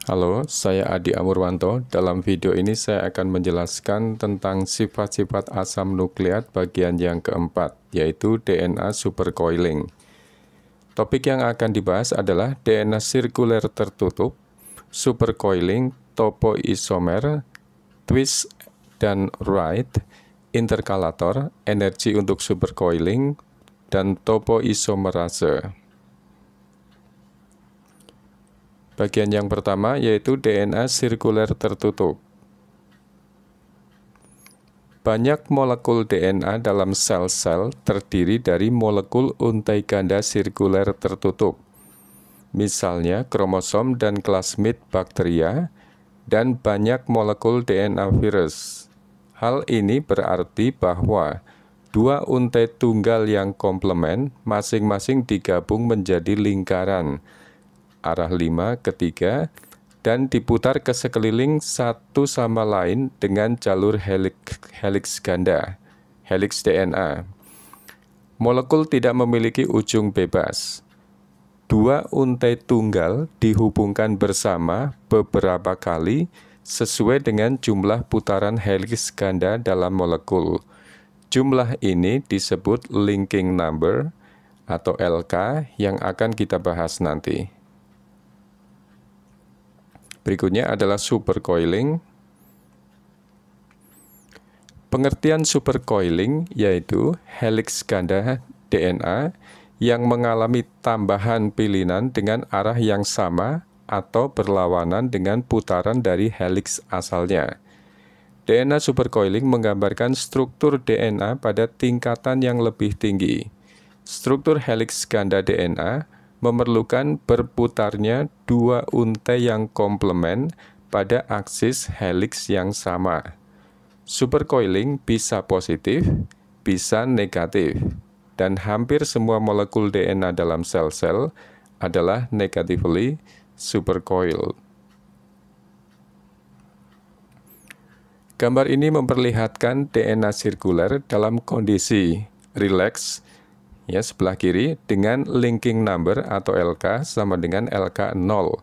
Halo, saya Adi Amurwanto. Dalam video ini saya akan menjelaskan tentang sifat-sifat asam nukleat bagian yang keempat, yaitu DNA supercoiling. Topik yang akan dibahas adalah DNA sirkuler tertutup, supercoiling, topoisomer, twist dan write, interkalator, energi untuk supercoiling, dan topoisomerase. Bagian yang pertama yaitu DNA sirkuler tertutup. Banyak molekul DNA dalam sel-sel terdiri dari molekul untai ganda sirkuler tertutup. Misalnya kromosom dan plasmid bakteria dan banyak molekul DNA virus. Hal ini berarti bahwa dua untai tunggal yang komplement masing-masing digabung menjadi lingkaran arah 5 ke 3 dan diputar ke sekeliling satu sama lain dengan jalur helix ganda, helix DNA. Molekul tidak memiliki ujung bebas. Dua untai tunggal dihubungkan bersama beberapa kali sesuai dengan jumlah putaran helix ganda dalam molekul. Jumlah ini disebut linking number atau LK yang akan kita bahas nanti. Berikutnya adalah supercoiling. Pengertian supercoiling yaitu helix ganda DNA yang mengalami tambahan pilihan dengan arah yang sama atau berlawanan dengan putaran dari helix asalnya. DNA supercoiling menggambarkan struktur DNA pada tingkatan yang lebih tinggi. Struktur helix ganda DNA memerlukan berputarnya dua untai yang komplement pada aksis helix yang sama. Supercoiling bisa positif, bisa negatif, dan hampir semua molekul DNA dalam sel-sel adalah negatively supercoiled. Gambar ini memperlihatkan DNA sirkuler dalam kondisi relax, ya, sebelah kiri dengan linking number atau LK sama dengan LK 0.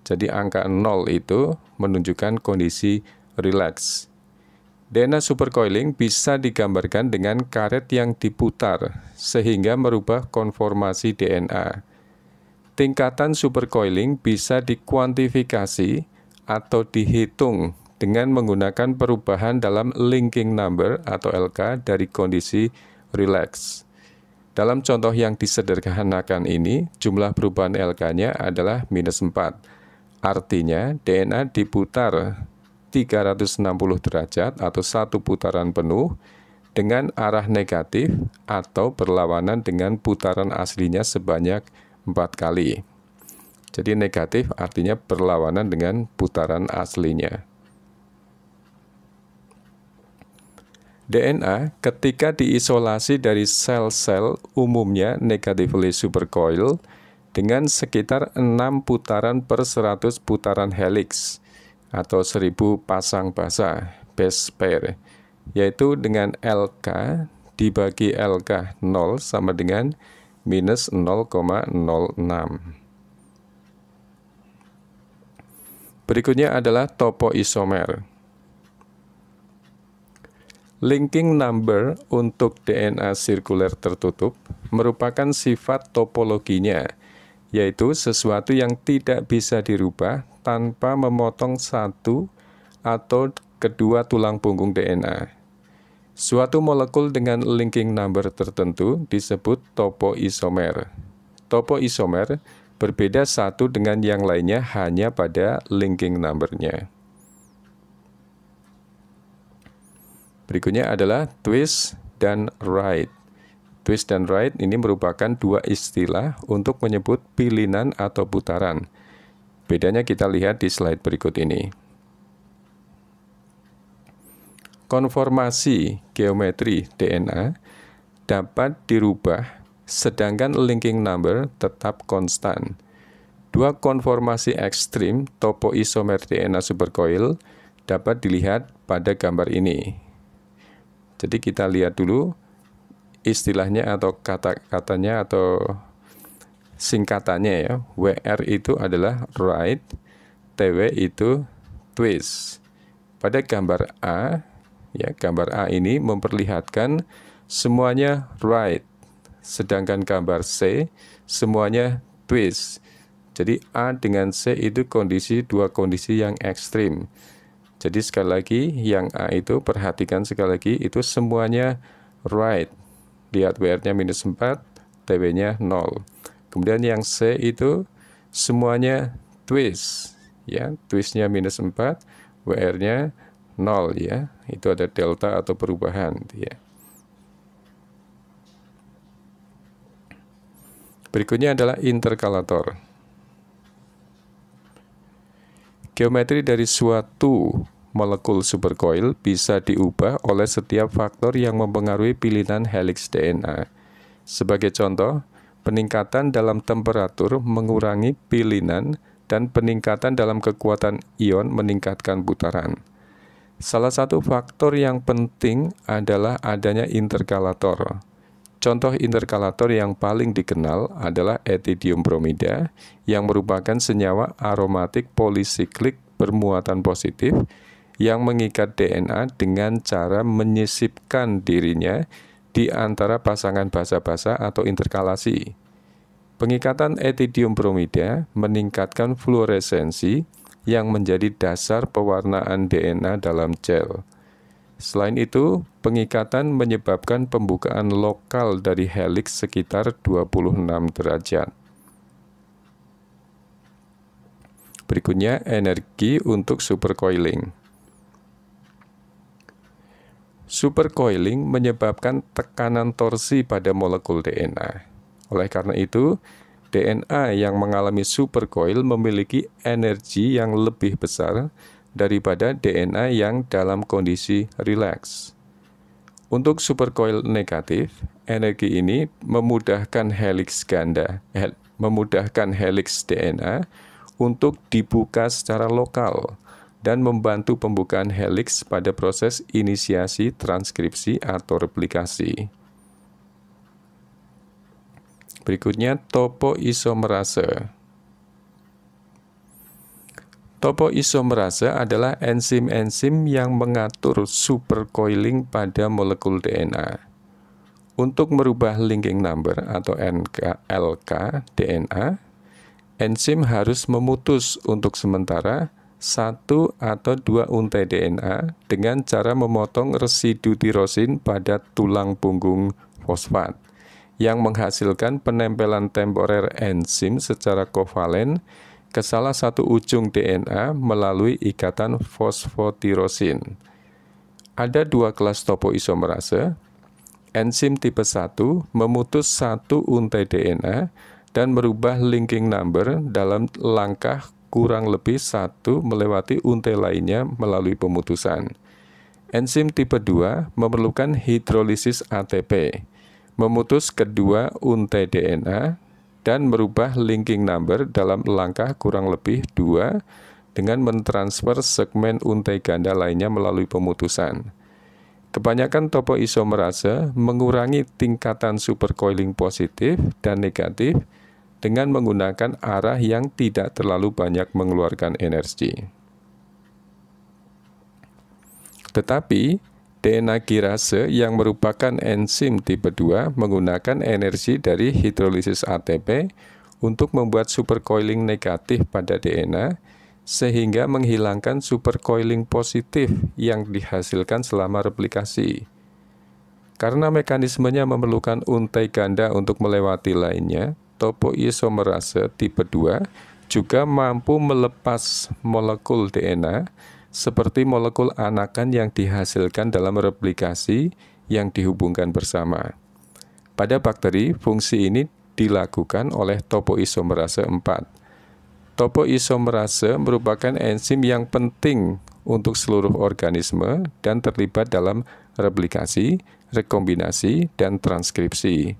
Jadi angka 0 itu menunjukkan kondisi relax. DNA supercoiling bisa digambarkan dengan karet yang diputar sehingga merubah konformasi DNA. Tingkatan supercoiling bisa dikuantifikasi atau dihitung dengan menggunakan perubahan dalam linking number atau LK dari kondisi relax. Dalam contoh yang disederhanakan ini, jumlah perubahan LK-nya adalah -4. Artinya, DNA diputar 360 derajat atau satu putaran penuh dengan arah negatif atau berlawanan dengan putaran aslinya sebanyak 4 kali. Jadi negatif artinya berlawanan dengan putaran aslinya. DNA ketika diisolasi dari sel-sel umumnya negatively supercoiled dengan sekitar 6 putaran per 100 putaran helix atau 1000 pasang basa base pair, yaitu dengan LK dibagi LK 0 sama dengan -0,06. Berikutnya adalah topoisomer. Linking number untuk DNA sirkuler tertutup merupakan sifat topologinya, yaitu sesuatu yang tidak bisa dirubah tanpa memotong satu atau kedua tulang punggung DNA. Suatu molekul dengan linking number tertentu disebut topoisomer. Topoisomer berbeda satu dengan yang lainnya hanya pada linking number-nya. Berikutnya adalah twist dan write. Twist dan write ini merupakan dua istilah untuk menyebut pilihan atau putaran. Bedanya kita lihat di slide berikut ini. Konformasi geometri DNA dapat dirubah, sedangkan linking number tetap konstan. Dua konformasi ekstrim topoisomer DNA supercoiled dapat dilihat pada gambar ini. Jadi kita lihat dulu istilahnya atau kata-katanya atau singkatannya ya. WR itu adalah write, TW itu twist. Pada gambar A, ya, gambar A ini memperlihatkan semuanya right, sedangkan gambar C semuanya twist. Jadi A dengan C itu dua kondisi yang ekstrim. Jadi sekali lagi yang A itu perhatikan sekali lagi itu semuanya right. Lihat WR-nya -4, TW-nya 0. Kemudian yang C itu semuanya twist. Ya, twist-nya -4, WR-nya 0 ya. Itu ada delta atau perubahan ya. Berikutnya adalah interkalator. Geometri dari suatu molekul supercoil bisa diubah oleh setiap faktor yang mempengaruhi pilihan helix DNA. Sebagai contoh, peningkatan dalam temperatur mengurangi pilihan dan peningkatan dalam kekuatan ion meningkatkan putaran. Salah satu faktor yang penting adalah adanya interkalator. Contoh interkalator yang paling dikenal adalah etidium bromida yang merupakan senyawa aromatik polisiklik bermuatan positif yang mengikat DNA dengan cara menyisipkan dirinya di antara pasangan basa-basa atau interkalasi. Pengikatan etidium bromida meningkatkan fluoresensi yang menjadi dasar pewarnaan DNA dalam gel. Selain itu, pengikatan menyebabkan pembukaan lokal dari helix sekitar 26 derajat. Berikutnya, energi untuk supercoiling. Supercoiling menyebabkan tekanan torsi pada molekul DNA. Oleh karena itu, DNA yang mengalami supercoil memiliki energi yang lebih besar daripada DNA yang dalam kondisi rileks. Untuk supercoil negatif, energi ini memudahkan helix DNA untuk dibuka secara lokal dan membantu pembukaan helix pada proses inisiasi transkripsi atau replikasi. Berikutnya, topoisomerase. Topoisomerase adalah enzim-enzim yang mengatur supercoiling pada molekul DNA. Untuk merubah linking number atau LK DNA, enzim harus memutus untuk sementara 1 atau 2 untai DNA dengan cara memotong residu tirosin pada tulang punggung fosfat yang menghasilkan penempelan temporer enzim secara kovalen ke salah satu ujung DNA melalui ikatan fosfotirosin. Ada 2 kelas topoisomerase. Enzim tipe 1 memutus 1 untai DNA dan merubah linking number dalam langkah kurang lebih 1 melewati untai lainnya melalui pemutusan. Enzim tipe 2 memerlukan hidrolisis ATP, memutus kedua untai DNA dan merubah linking number dalam langkah kurang lebih 2 dengan mentransfer segmen untai ganda lainnya melalui pemutusan. Kebanyakan topoisomerase mengurangi tingkatan supercoiling positif dan negatif dengan menggunakan arah yang tidak terlalu banyak mengeluarkan energi. Tetapi, DNA kirase yang merupakan enzim tipe 2 menggunakan energi dari hidrolisis ATP untuk membuat supercoiling negatif pada DNA sehingga menghilangkan supercoiling positif yang dihasilkan selama replikasi. Karena mekanismenya memerlukan untai ganda untuk melewati lainnya, topoisomerase tipe 2 juga mampu melepas molekul DNA seperti molekul anakan yang dihasilkan dalam replikasi yang dihubungkan bersama. Pada bakteri, fungsi ini dilakukan oleh topoisomerase 4. Topoisomerase merupakan enzim yang penting untuk seluruh organisme dan terlibat dalam replikasi, rekombinasi, dan transkripsi.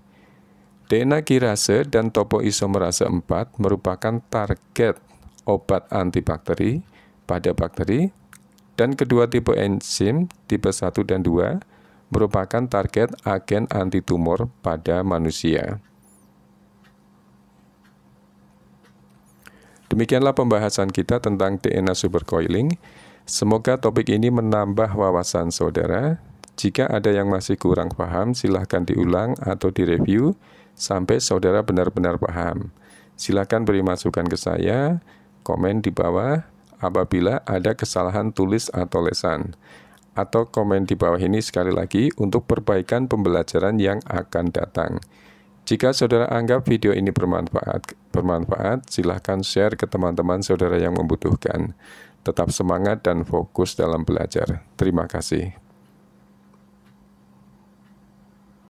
DNA kirase dan topoisomerase 4 merupakan target obat antibakteri pada bakteri, dan kedua tipe enzim, tipe 1 dan 2, merupakan target agen antitumor pada manusia. Demikianlah pembahasan kita tentang DNA supercoiling. Semoga topik ini menambah wawasan saudara. Jika ada yang masih kurang paham, silahkan diulang atau direview sampai saudara benar-benar paham. Silahkan beri masukan ke saya, komen di bawah apabila ada kesalahan tulis atau lesan. Atau komen di bawah ini sekali lagi untuk perbaikan pembelajaran yang akan datang. Jika saudara anggap video ini bermanfaat, silahkan share ke teman-teman saudara yang membutuhkan. Tetap semangat dan fokus dalam belajar. Terima kasih.